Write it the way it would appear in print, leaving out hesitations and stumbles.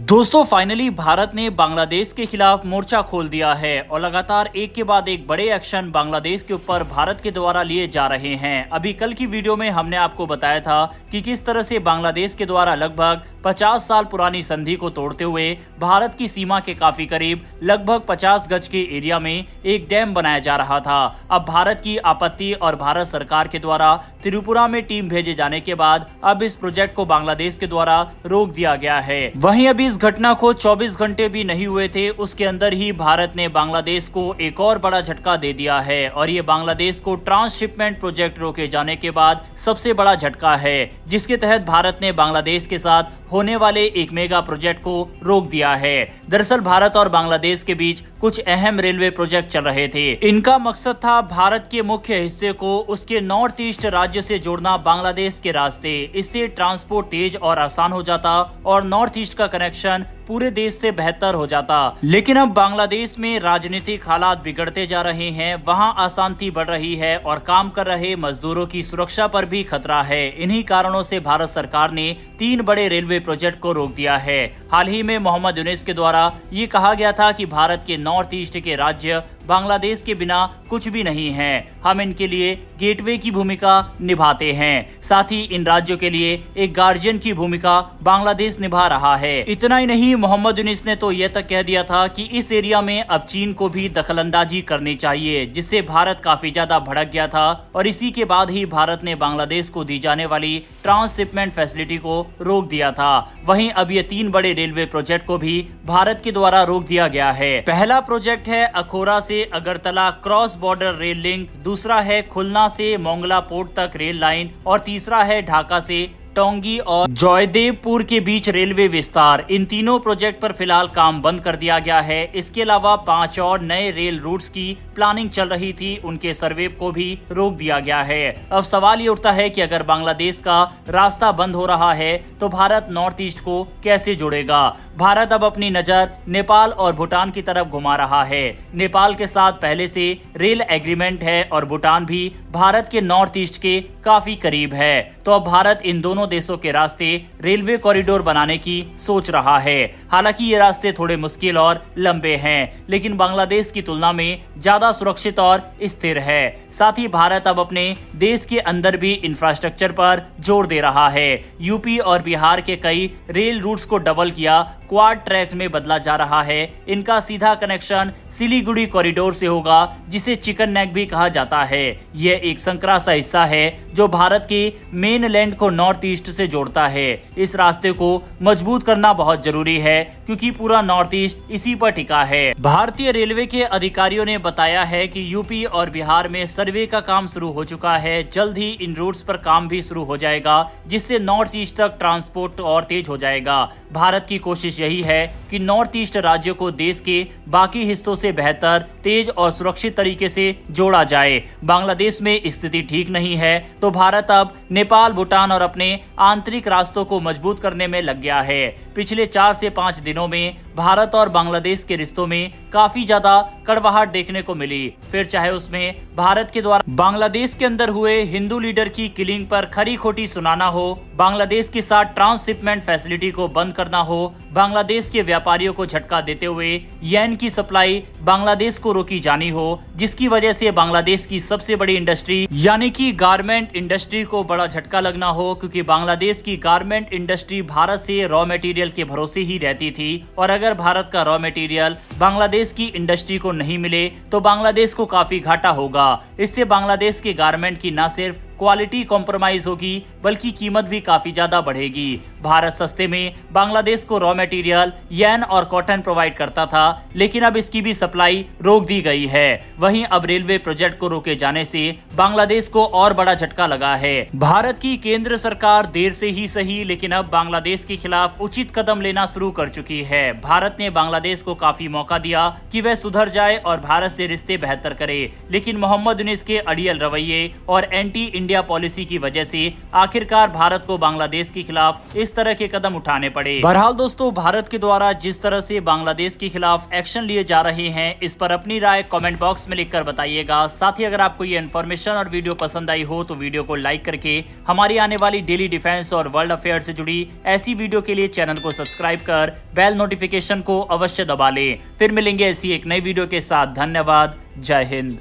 दोस्तों फाइनली भारत ने बांग्लादेश के खिलाफ मोर्चा खोल दिया है और लगातार एक के बाद एक बड़े एक्शन बांग्लादेश के ऊपर भारत के द्वारा लिए जा रहे हैं। अभी कल की वीडियो में हमने आपको बताया था कि किस तरह से बांग्लादेश के द्वारा लगभग 50 साल पुरानी संधि को तोड़ते हुए भारत की सीमा के काफी करीब लगभग 50 गज के एरिया में एक डैम बनाया जा रहा था। अब भारत की आपत्ति और भारत सरकार के द्वारा त्रिपुरा में टीम भेजे जाने के बाद अब इस प्रोजेक्ट को बांग्लादेश के द्वारा रोक दिया गया है। वहीं अभी इस घटना को 24 घंटे भी नहीं हुए थे, उसके अंदर ही भारत ने बांग्लादेश को एक और बड़ा झटका दे दिया है और ये बांग्लादेश को ट्रांसशिपमेंट प्रोजेक्ट रोके जाने के बाद सबसे बड़ा झटका है, जिसके तहत भारत ने बांग्लादेश के साथ होने वाले एक मेगा प्रोजेक्ट को रोक दिया है। दरअसल भारत और बांग्लादेश के बीच कुछ अहम रेलवे प्रोजेक्ट चल रहे थे। इनका मकसद था भारत के मुख्य हिस्से को उसके नॉर्थ ईस्ट राज्य से जोड़ना बांग्लादेश के रास्ते। इससे ट्रांसपोर्ट तेज और आसान हो जाता और नॉर्थ ईस्ट का कनेक्शन पूरे देश से बेहतर हो जाता। लेकिन अब बांग्लादेश में राजनीतिक हालात बिगड़ते जा रहे हैं, वहां अशांति बढ़ रही है और काम कर रहे मजदूरों की सुरक्षा पर भी खतरा है। इन्हीं कारणों से भारत सरकार ने 3 बड़े रेलवे प्रोजेक्ट को रोक दिया है। हाल ही में मोहम्मद यूनिस के द्वारा ये कहा गया था कि भारत के नॉर्थ ईस्ट के राज्य बांग्लादेश के बिना कुछ भी नहीं है, हम इनके लिए गेटवे की भूमिका निभाते हैं। साथ ही इन राज्यों के लिए एक गार्जियन की भूमिका बांग्लादेश निभा रहा है। इतना ही नहीं, मोहम्मद यूनिस ने तो यह तक कह दिया था कि इस एरिया में अब चीन को भी दखलंदाजी करनी चाहिए, जिससे भारत काफी ज्यादा भड़क गया था और इसी के बाद ही भारत ने बांग्लादेश को दी जाने वाली ट्रांसशिपमेंट फैसिलिटी को रोक दिया था। वहीं अब ये 3 बड़े रेलवे प्रोजेक्ट को भी भारत के द्वारा रोक दिया गया है। पहला प्रोजेक्ट है अखोरा से Agartala cross border rail link, दूसरा है खुलना से मोंगला पोर्ट तक रेल लाइन और तीसरा है ढाका से टोंगी और जयदेवपुर के बीच रेलवे विस्तार। इन तीनों प्रोजेक्ट पर फिलहाल काम बंद कर दिया गया है। इसके अलावा 5 और नए रेल रूट्स की प्लानिंग चल रही थी, उनके सर्वे को भी रोक दिया गया है। अब सवाल ये उठता है कि अगर बांग्लादेश का रास्ता बंद हो रहा है तो भारत नॉर्थ ईस्ट को कैसे जोड़ेगा। भारत अब अपनी नजर नेपाल और भूटान की तरफ घुमा रहा है। नेपाल के साथ पहले से रेल एग्रीमेंट है और भूटान भी भारत के नॉर्थ ईस्ट के काफी करीब है, तो अब भारत इन दोनों देशों के रास्ते रेलवे कॉरिडोर बनाने की सोच रहा है। हालांकि ये रास्ते थोड़े मुश्किल और लंबे हैं, लेकिन बांग्लादेश की तुलना में ज्यादा सुरक्षित और स्थिर है। साथ ही भारत अब अपने देश के अंदर भी इंफ्रास्ट्रक्चर पर जोर दे रहा है। यूपी और बिहार के कई रेल रूट्स को डबल किया क्वाड ट्रैक में बदला जा रहा है। इनका सीधा कनेक्शन सिलीगुड़ी कॉरिडोर से होगा, जिसे चिकन नेक भी कहा जाता है। यह एक संकरा सा हिस्सा है जो भारत के मेन लैंड को नॉर्थ ईस्ट से जोड़ता है। इस रास्ते को मजबूत करना बहुत जरूरी है, क्योंकि पूरा नॉर्थ ईस्ट इसी पर टिका है। भारतीय रेलवे के अधिकारियों ने बताया है कि यूपी और बिहार में सर्वे का काम शुरू हो चुका है। जल्द ही इन रूट्स पर काम भी शुरू हो जाएगा, जिससे नॉर्थ ईस्ट तक ट्रांसपोर्ट और तेज हो जाएगा। भारत की कोशिश यही है कि नॉर्थ ईस्ट राज्यों को देश के बाकी हिस्सों से बेहतर, तेज और सुरक्षित तरीके से जोड़ा जाए। बांग्लादेश में स्थिति ठीक नहीं है, तो भारत अब नेपाल, भूटान और अपने आंतरिक रास्तों को मजबूत करने में लग गया है। पिछले 4 से 5 दिनों में भारत और बांग्लादेश के रिश्तों में काफी ज्यादा कड़वाहट देखने को मिली, फिर चाहे उसमें भारत के द्वारा बांग्लादेश के अंदर हुए हिंदू लीडर की किलिंग पर खरी खोटी सुनाना हो, बांग्लादेश के साथ ट्रांसशिपमेंट फैसिलिटी को बंद करना हो, बांग्लादेश के व्यापारियों को झटका देते हुए येन की सप्लाई बांग्लादेश को रोकी जानी हो, जिसकी वजह से बांग्लादेश की सबसे बड़ी इंडस्ट्री यानी कि गारमेंट इंडस्ट्री को बड़ा झटका लगना हो, क्योंकि बांग्लादेश की गारमेंट इंडस्ट्री भारत से रॉ मटेरियल के भरोसे ही रहती थी और अगर भारत का रॉ मटेरियल बांग्लादेश की इंडस्ट्री को नहीं मिले तो बांग्लादेश को काफी घाटा होगा। इससे बांग्लादेश के गारमेंट की न सिर्फ क्वालिटी कॉम्प्रोमाइज होगी, बल्कि कीमत भी काफी ज्यादा बढ़ेगी। भारत सस्ते में बांग्लादेश को रॉ मटेरियल येन और कॉटन प्रोवाइड करता था, लेकिन अब इसकी भी सप्लाई रोक दी गई है। वहीं अब रेलवे प्रोजेक्ट को रोके जाने से बांग्लादेश को और बड़ा झटका लगा है। भारत की केंद्र सरकार देर से ही सही, लेकिन अब बांग्लादेश के खिलाफ उचित कदम लेना शुरू कर चुकी है। भारत ने बांग्लादेश को काफी मौका दिया कि वह सुधर जाए और भारत से रिश्ते बेहतर करे, लेकिन मोहम्मद यूनिस के अड़ियल रवैये और एंटी इंडिया पॉलिसी की वजह से आखिरकार भारत को बांग्लादेश के खिलाफ इस इस तरह के कदम उठाने पड़े। बहरहाल दोस्तों, भारत के द्वारा जिस तरह से बांग्लादेश के खिलाफ एक्शन लिए जा रहे हैं, इस पर अपनी राय कमेंट बॉक्स में लिखकर बताइएगा। साथ ही अगर आपको ये इन्फॉर्मेशन और वीडियो पसंद आई हो तो वीडियो को लाइक करके हमारी आने वाली डेली डिफेंस और वर्ल्ड अफेयर से जुड़ी ऐसी वीडियो के लिए चैनल को सब्सक्राइब कर बेल नोटिफिकेशन को अवश्य दबा लें। फिर मिलेंगे ऐसी एक नई वीडियो के साथ। धन्यवाद। जय हिंद।